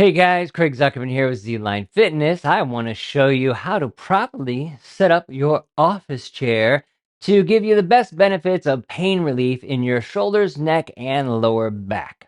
Hey guys, Craig Zuckerman here with zlinefitness. I want to show you how to properly set up your office chair to give you the best benefits of pain relief in your shoulders, neck, and lower back.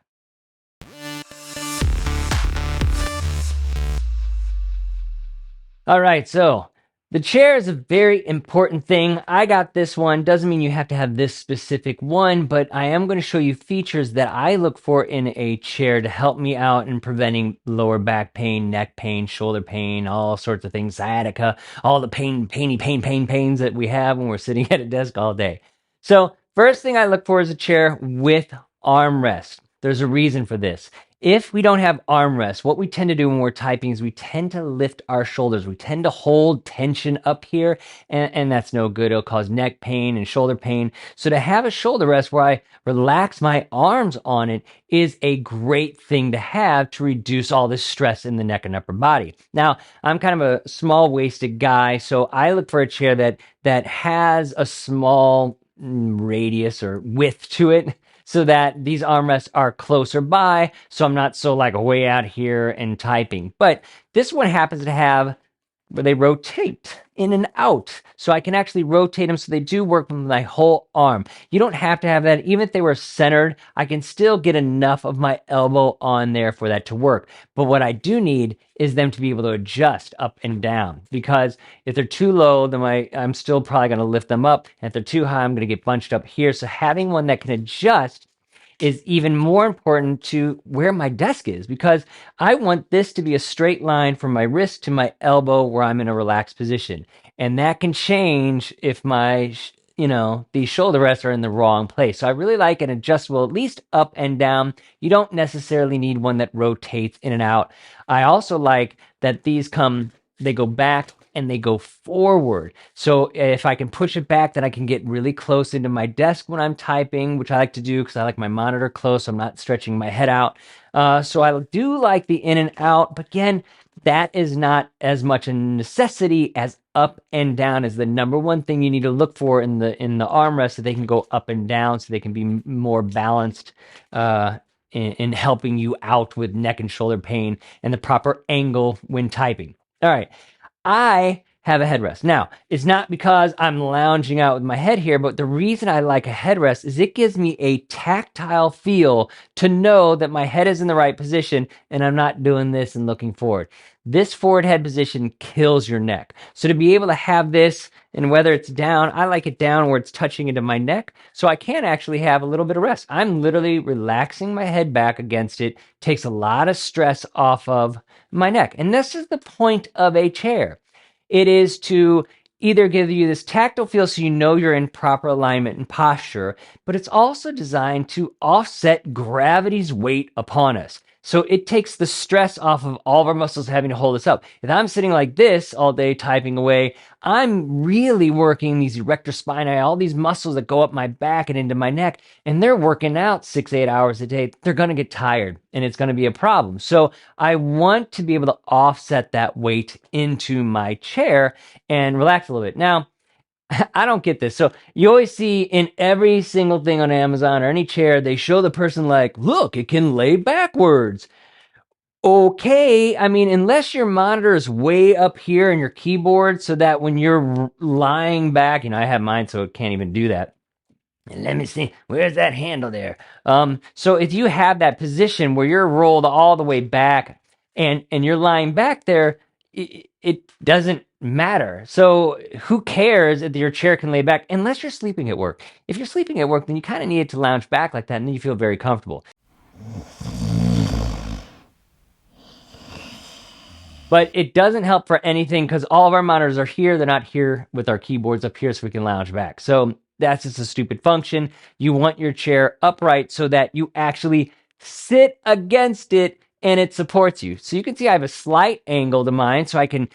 All right, so the chair is a very important thing. I got this one. Doesn't mean you have to have this specific one, but I am going to show you features that I look for in a chair to help me out in preventing lower back pain, neck pain, shoulder pain, all sorts of things, sciatica, all the pains that we have when we're sitting at a desk all day. So first thing I look for is a chair with armrest. There's a reason for this. If we don't have armrests, what we tend to do when we're typing is we tend to lift our shoulders. We tend to hold tension up here, and that's no good. It'll cause neck pain and shoulder pain. So to have a shoulder rest where I relax my arms on it is a great thing to have to reduce all this stress in the neck and upper body. Now, I'm kind of a small-waisted guy, so I look for a chair that has a small radius or width to it, so that these armrests are closer by, so I'm not so like way out here and typing. But this one happens to have where they rotate in and out, so I can actually rotate them so they do work with my whole arm. You don't have to have that. Even if they were centered, I can still get enough of my elbow on there for that to work. But what I do need is them to be able to adjust up and down, because if they're too low, then I'm still probably going to lift them up. And if they're too high, I'm going to get bunched up here. So having one that can adjust is even more important to where my desk is, because I want this to be a straight line from my wrist to my elbow where I'm in a relaxed position. And that can change if these shoulder rests are in the wrong place. So I really like an adjustable, at least up and down. You don't necessarily need one that rotates in and out. I also like that they go back and they go forward. So if I can push it back, then I can get really close into my desk when I'm typing, which I like to do because I like my monitor close, so I'm not stretching my head out. So I do like the in and out, but again, that is not as much a necessity as up and down is the number one thing you need to look for in the armrest, so they can go up and down, so they can be more balanced in helping you out with neck and shoulder pain and the proper angle when typing. All right. I have a headrest. Now, it's not because I'm lounging out with my head here, but the reason I like a headrest is it gives me a tactile feel to know that my head is in the right position and I'm not doing this and looking forward. This forward head position kills your neck. So to be able to have this, and whether it's down, I like it down where it's touching into my neck, so I can actually have a little bit of rest. I'm literally relaxing my head back against it. Takes a lot of stress off of my neck. And this is the point of a chair. It is to either give you this tactile feel so you know you're in proper alignment and posture, but it's also designed to offset gravity's weight upon us. So it takes the stress off of all of our muscles having to hold us up. If I'm sitting like this all day typing away, I'm really working these erector spinae, all these muscles that go up my back and into my neck, and they're working out 6-8 hours a day. They're going to get tired, and it's going to be a problem. So I want to be able to offset that weight into my chair and relax a little bit. Now, I don't get this. So you always see in every single thing on Amazon or any chair, they show the person like, look, it can lay backwards. Okay, I mean, unless your monitor is way up here in your keyboard so that when you're lying back, I have mine so it can't even do that. And let me see, where's that handle there? So if you have that position where you're rolled all the way back and you're lying back there, it doesn't matter. So who cares if your chair can lay back unless you're sleeping at work? If you're sleeping at work, then you kind of need it to lounge back like that, and then you feel very comfortable. But it doesn't help for anything because all of our monitors are here. They're not here with our keyboards up here so we can lounge back. So that's just a stupid function. You want your chair upright so that you actually sit against it and it supports you. So you can see I have a slight angle to mine so I can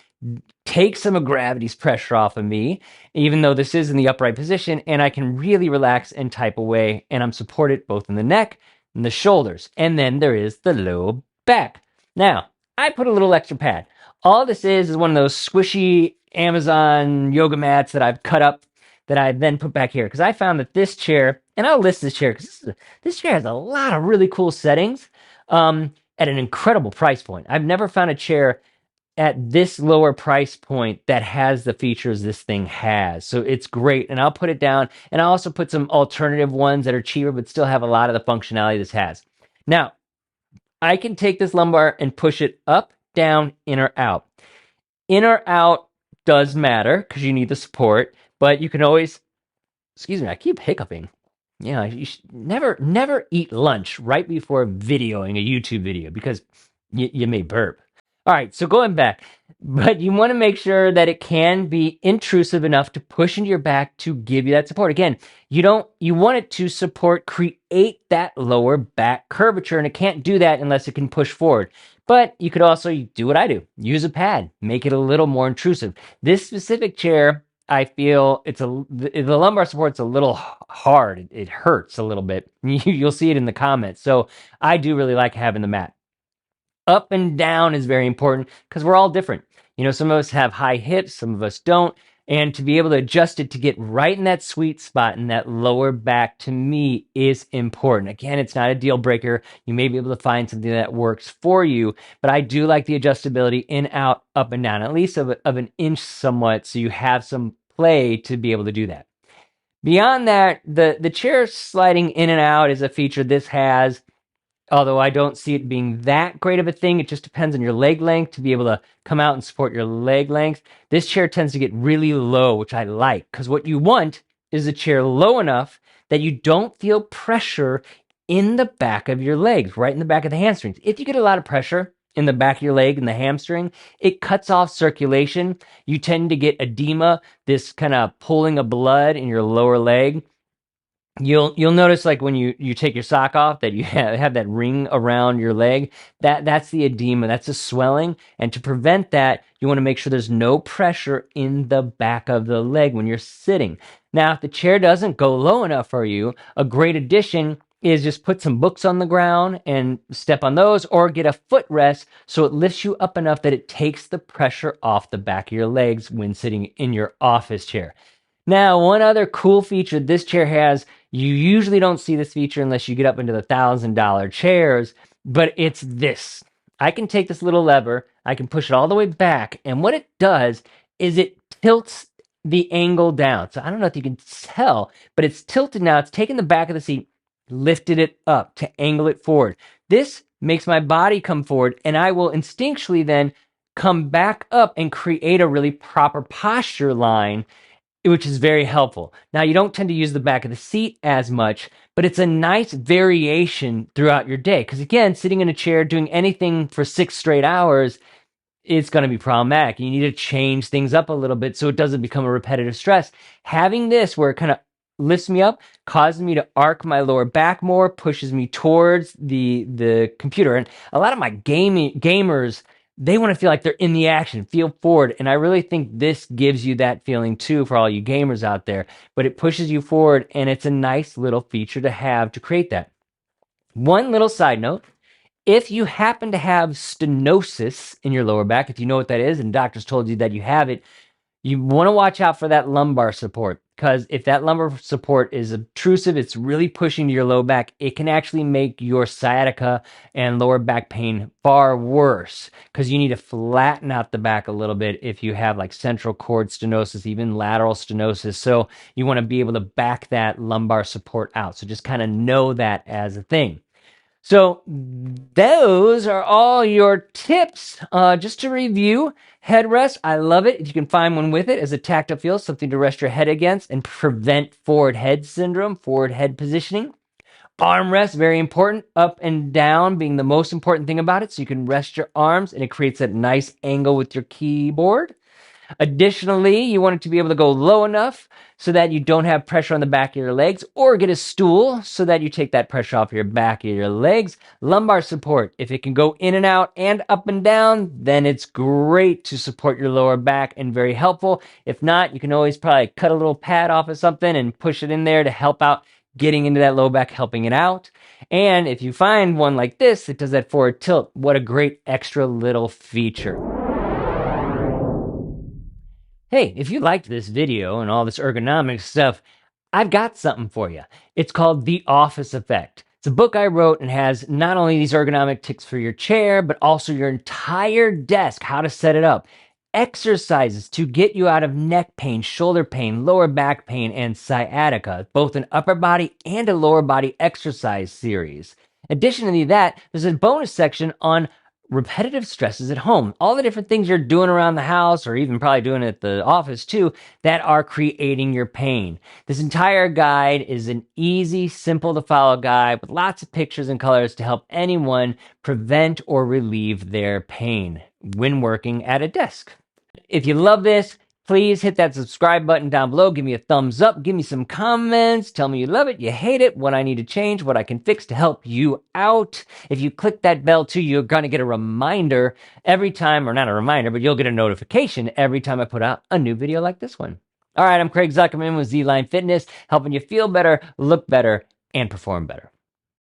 take some of gravity's pressure off of me, even though this is in the upright position, and I can really relax and type away, and I'm supported both in the neck and the shoulders. And then there is the low back. Now, I put a little extra pad. All this is one of those squishy Amazon yoga mats that I've cut up that I then put back here, because I found that this chair, and I'll list this chair because this chair has a lot of really cool settings. at an incredible price point. I've never found a chair at this lower price point that has the features this thing has. So it's great. And I'll put it down, and I'll also put some alternative ones that are cheaper but still have a lot of the functionality this has. Now, I can take this lumbar and push it up, down, in or out. In or out does matter because you need the support, but you can always, excuse me, I keep hiccuping. Yeah, you should never eat lunch right before videoing a YouTube video because you may burp. All right, so going back, but you want to make sure that it can be intrusive enough to push into your back to give you that support. Again, you want it to create that lower back curvature, and it can't do that unless it can push forward. But you could also do what I do, use a pad, make it a little more intrusive. This specific chair, I feel the lumbar support's a little hard. It hurts a little bit. You'll see it in the comments. So I do really like having the mat. Up and down is very important because we're all different. Some of us have high hips, some of us don't. And to be able to adjust it to get right in that sweet spot in that lower back, to me, is important. Again, it's not a deal breaker. You may be able to find something that works for you, but I do like the adjustability in, out, up, and down, at least of an inch somewhat, so you have some play to be able to do that. Beyond that, the chair sliding in and out is a feature this has. Although I don't see it being that great of a thing. It just depends on your leg length to be able to come out and support your leg length. This chair tends to get really low, which I like, because what you want is a chair low enough that you don't feel pressure in the back of your legs, right in the back of the hamstrings. If you get a lot of pressure in the back of your leg and the hamstring, it cuts off circulation. You tend to get edema, this kind of pulling of blood in your lower leg. You'll notice, like, when you take your sock off, that you have that ring around your leg. That's the edema, that's the swelling. And to prevent that, you want to make sure there's no pressure in the back of the leg when you're sitting. Now, if the chair doesn't go low enough for you, a great addition is just put some books on the ground and step on those, or get a footrest so it lifts you up enough that it takes the pressure off the back of your legs when sitting in your office chair. Now, one other cool feature this chair has, you usually don't see this feature unless you get up into the $1,000 chairs, but it's this. I can take this little lever, I can push it all the way back, and what it does is it tilts the angle down. So I don't know if you can tell, but it's tilted now. It's taken the back of the seat, lifted it up to angle it forward. This makes my body come forward, and I will instinctually then come back up and create a really proper posture line, which is very helpful. Now, you don't tend to use the back of the seat as much, but it's a nice variation throughout your day. Because again, sitting in a chair doing anything for 6 straight hours, it's going to be problematic. You need to change things up a little bit so it doesn't become a repetitive stress. Having this where it kind of lifts me up, causes me to arc my lower back more, pushes me towards the computer. And a lot of my gamers, they want to feel like they're in the action, feel forward. And I really think this gives you that feeling too for all you gamers out there. But it pushes you forward, and it's a nice little feature to have to create that. One little side note, if you happen to have stenosis in your lower back, if you know what that is and doctors told you that you have it, you want to watch out for that lumbar support, because if that lumbar support is obtrusive, it's really pushing to your low back, it can actually make your sciatica and lower back pain far worse, because you need to flatten out the back a little bit if you have like central cord stenosis, even lateral stenosis. So you want to be able to back that lumbar support out. So just kind of know that as a thing. So those are all your tips. Just to review, headrest, I love it. If you can find one with it as a tactile feel, something to rest your head against and prevent forward head syndrome, forward head positioning. Armrest, very important. Up and down being the most important thing about it, so you can rest your arms and it creates that nice angle with your keyboard. Additionally, you want it to be able to go low enough so that you don't have pressure on the back of your legs, or get a stool so that you take that pressure off your back of your legs. Lumbar support, if it can go in and out and up and down, then it's great to support your lower back and very helpful. If not, you can always probably cut a little pad off of something and push it in there to help out getting into that low back, helping it out. And if you find one like this that does that forward tilt, what a great extra little feature. Hey, if you liked this video and all this ergonomic stuff, I've got something for you. It's called the office effect. It's a book I wrote and has not only these ergonomic tips for your chair, but also your entire desk, how to set it up. Exercises to get you out of neck pain, shoulder pain, lower back pain, and sciatica, both an upper body and a lower body exercise series. Additionally to that, there's a bonus section on repetitive stresses at home. All the different things you're doing around the house, or even probably doing at the office too, that are creating your pain. This entire guide is an easy, simple to follow guide with lots of pictures and colors to help anyone prevent or relieve their pain when working at a desk. If you love this, please hit that subscribe button down below. Give me a thumbs up. Give me some comments. Tell me you love it, you hate it, what I need to change, what I can fix to help you out. If you click that bell too, you're going to get a reminder every time, or not a reminder, but you'll get a notification every time I put out a new video like this one. All right, I'm Craig Zuckerman with Zline Fitness, helping you feel better, look better, and perform better.